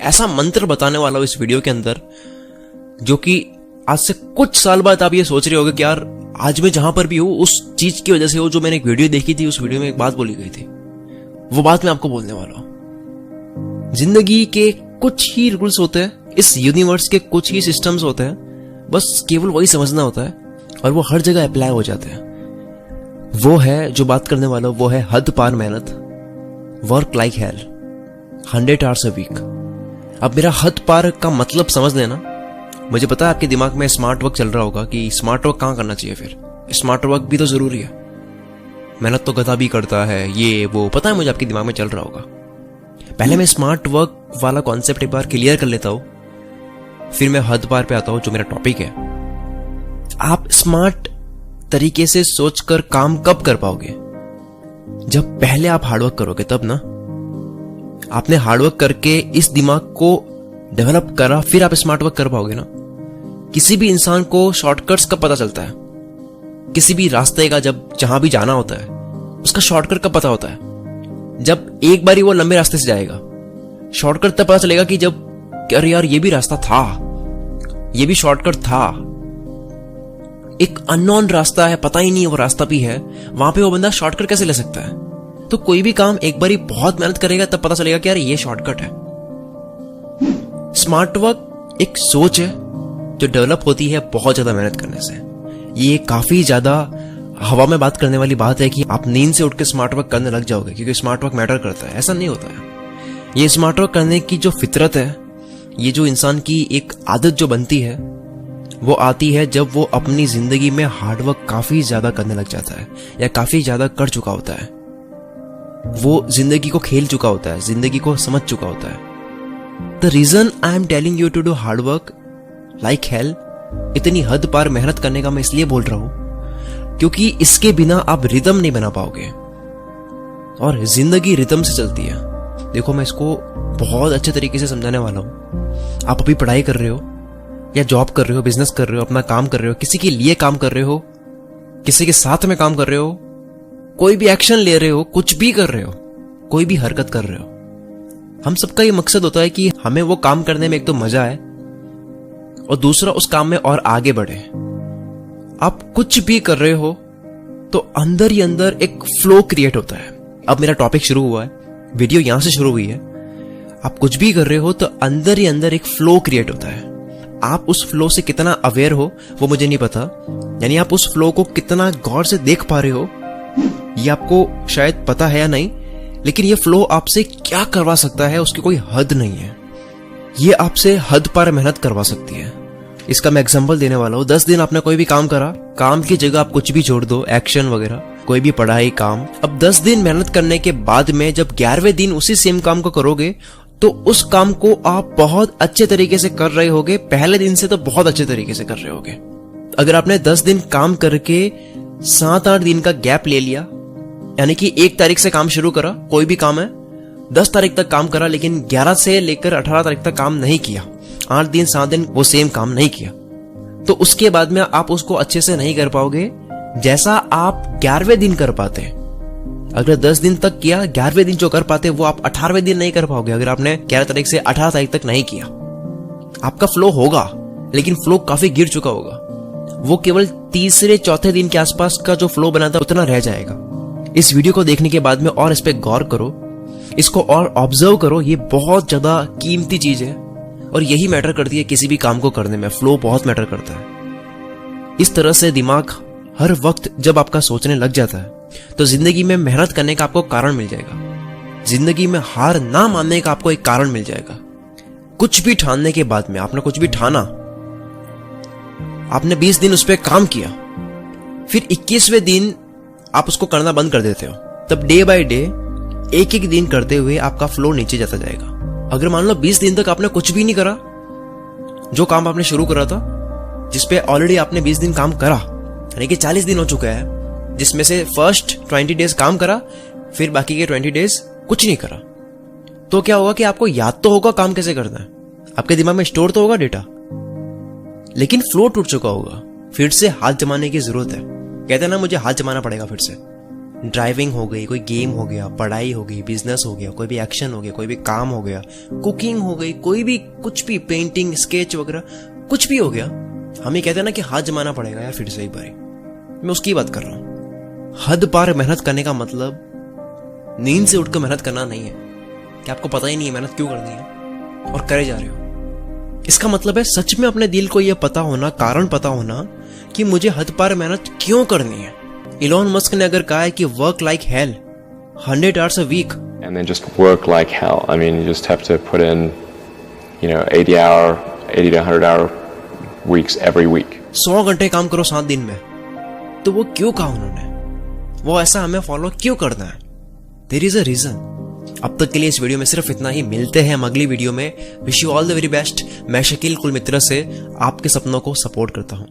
ऐसा मंत्र बताने वाला हूं इस वीडियो के अंदर, जो कि आज से कुछ साल बाद आप ये सोच रहे होगे कि यार आज मैं जहां पर भी हूं उस चीज की वजह से हो, जो मैंने एक वीडियो देखी थी, उस वीडियो में एक बात बोली गई थी, वो बात मैं आपको बोलने वाला हूं। जिंदगी के कुछ ही रूल्स होते हैं, इस यूनिवर्स के कुछ ही सिस्टम्स होते हैं, बस केवल वही समझना होता है और वो हर जगह अप्लाई हो जाते हैं। वो है जो बात करने वाला, वो है हद पार मेहनत, work like hell, 100 hours a week. अब मेरा हद पार का मतलब समझ लेना। मुझे पता है आपके दिमाग में स्मार्ट वर्क चल रहा होगा कि स्मार्ट वर्क कहां करना चाहिए, फिर स्मार्ट वर्क भी तो जरूरी है, मेहनत तो गधा भी करता है, ये वो, पता है मुझे आपके दिमाग में चल रहा होगा। पहले मैं स्मार्ट वर्क वाला कॉन्सेप्ट एक बार क्लियर कर लेता हूं, फिर मैं हद पार पे आता हूं जो मेरा टॉपिक है। आप स्मार्ट तरीके से सोचकर काम कब कर पाओगे? जब पहले आप हार्डवर्क करोगे तब ना। आपने हार्डवर्क करके इस दिमाग को डेवलप करा, फिर आप स्मार्ट वर्क कर पाओगे ना। किसी भी इंसान को शॉर्टकट्स कब पता चलता है? किसी भी रास्ते का जब जहां भी जाना होता है उसका शॉर्टकट कब पता होता है? जब एक बारी वो लंबे रास्ते से जाएगा। शॉर्टकट तब पता चलेगा कि जब अरे यार ये भी रास्ता था, ये भी शॉर्टकट था। एक अननोन रास्ता है, पता ही नहीं है वो रास्ता भी है, वहां पे वो बंदा शॉर्टकट कैसे ले सकता है? तो कोई भी काम एक बारी बहुत मेहनत करेगा तब पता चलेगा कि यार ये शॉर्टकट है। स्मार्ट वर्क एक सोच है जो डेवलप होती है बहुत ज्यादा मेहनत करने से। ये काफी ज्यादा हवा में बात करने वाली बात है कि आप नींद से उठ के स्मार्ट वर्क करने लग जाओगे क्योंकि स्मार्ट वर्क मैटर करता है, ऐसा नहीं होता है। ये स्मार्ट वर्क करने की जो फितरत है, ये जो इंसान की एक आदत जो बनती है, वो आती है जब वो अपनी जिंदगी में हार्डवर्क काफी ज्यादा करने लग जाता है या काफी ज्यादा कर चुका होता है। वो जिंदगी को खेल चुका होता है, जिंदगी को समझ चुका होता है। The reason I am telling you to do hard work like hell, इतनी हद पार मेहनत करने का मैं इसलिए बोल रहा हूं क्योंकि इसके बिना आप रिदम नहीं बना पाओगे और जिंदगी रिदम से चलती है। देखो मैं इसको बहुत अच्छे तरीके से समझाने वाला हूं। आप अभी पढ़ाई कर रहे हो या जॉब कर रहे हो, बिजनेस कर रहे हो, अपना काम कर रहे हो, किसी के लिए काम कर रहे हो, किसी के साथ में काम कर रहे हो, कोई भी एक्शन ले रहे हो, कुछ भी कर रहे हो, कोई भी हरकत कर रहे हो, हम सबका ये मकसद होता है कि हमें वो काम करने में एक तो मजा आए और दूसरा उस काम में और आगे बढ़े। आप कुछ भी कर रहे हो तो अंदर ही अंदर एक फ्लो क्रिएट होता है। अब मेरा टॉपिक शुरू हुआ है, वीडियो यहां से शुरू हुई है। आप कुछ भी कर रहे हो तो अंदर ही अंदर एक फ्लो क्रिएट होता है। आप उस फ्लो से कितना अवेयर हो वो मुझे नहीं पता, यानी आप उस फ्लो को कितना गौर से देख पा रहे हो ये आपको शायद पता है या नहीं, लेकिन ये फ्लो आपसे क्या करवा सकता है उसकी कोई हद नहीं है। ये आपसे हद पार मेहनत करवा सकती है। इसका मैं एग्जांपल देने वाला हूं। 10 दिन आपने कोई भी काम करा, काम की जगह आप कुछ भी जोड़ दो, एक्शन वगैरह, कोई भी पढ़ाई, काम। अब 10 दिन मेहनत करने के बाद में जब 11वें दिन उसी सेम काम को करोगे तो उस काम को आप बहुत अच्छे तरीके से कर रहे होगे, पहले दिन से तो बहुत अच्छे तरीके से कर रहे होगे। अगर आपने 10 दिन काम करके 7-8 दिन का गैप ले लिया, यानी कि 1 तारीख से काम शुरू करा, कोई भी काम है, 10 तारीख तक काम करा, लेकिन 11 से लेकर 18 तारीख तक काम नहीं किया, 8 दिन 7 दिन वो सेम काम नहीं किया, तो उसके बाद में आप उसको अच्छे से नहीं कर पाओगे जैसा आप 11वें दिन कर पाते। अगर 10 दिन तक किया, 11वें दिन जो कर पाते वो आप 18वें दिन नहीं कर पाओगे अगर आपने 11 तारीख से 18 तारीख तक नहीं किया। आपका फ्लो होगा लेकिन फ्लो काफी गिर चुका होगा, वो केवल तीसरे चौथे दिन के आसपास का जो फ्लो बना था उतना रह जाएगा। इस वीडियो को देखने के बाद में और इस पे गौर करो, इसको और ऑब्जर्व करो। ये बहुत ज्यादा कीमती चीज है और यही मैटर करती है किसी भी काम को करने में। फ्लो बहुत मैटर करता है। इस तरह से दिमाग हर वक्त जब आपका सोचने लग जाता है तो जिंदगी में मेहनत करने का आपको कारण मिल जाएगा, जिंदगी में हार ना मानने का आपको एक कारण मिल जाएगा। कुछ भी ठानने के बाद में, आपने कुछ भी ठाना, आपने 20 दिन उस पर काम किया, फिर 21वें दिन आप उसको करना बंद कर देते हो, तब डे बाय डे एक एक दिन करते हुए आपका फ्लो नीचे जाता जाएगा। अगर मान लो 20 दिन तक आपने कुछ भी नहीं करा, जो काम आपने शुरू करा था, जिसपे ऑलरेडी आपने 20 दिन काम करा, यानी कि 40 दिन हो चुका है, जिसमें से फर्स्ट 20 डेज काम करा, फिर बाकी के 20 डेज कुछ नहीं करा, तो क्या होगा कि आपको याद तो होगा काम कैसे करना है, आपके दिमाग में स्टोर तो होगा डेटा, लेकिन फ्लो टूट चुका होगा। फिर से हाथ जमाने की जरूरत है। कहते हैं ना मुझे हाथ जमाना पड़ेगा फिर से। ड्राइविंग हो गई, कोई गेम हो गया, पढ़ाई हो गई, बिजनेस हो गया, कोई भी एक्शन हो गया, कोई भी काम हो गया, कुकिंग हो गई, कोई भी कुछ भी, पेंटिंग, स्केच वगैरह कुछ भी हो गया, हम ये कहते हैं ना कि हाथ जमाना पड़ेगा यार फिर से एक बार। मैं उसकी बात कर रहा हूं। हद पार मेहनत करने का मतलब नींद से उठकर मेहनत करना नहीं है कि आपको पता ही नहीं है मेहनत क्यों करनी है और करे जा रहे हो। इसका मतलब है सच में अपने दिल को यह पता होना, कारण पता होना कि मुझे हद पार मेहनत क्यों करनी है। इलॉन मस्क ने अगर कहा है कि work like hell 100 hours a week and then just work like hell. I mean, you just have to put in, 80 to 100 hour weeks every week. 100 घंटे काम करो 7 दिन में, तो वो क्यों कहा उन्होंने? वो ऐसा हमें फॉलो क्यों करना है? There is a reason. अब तक के लिए इस वीडियो में सिर्फ इतना ही। मिलते हैं हम अगली वीडियो में। Wish you all the very best. मैं शकील कुल मित्र से आपके सपनों को सपोर्ट करता हूं।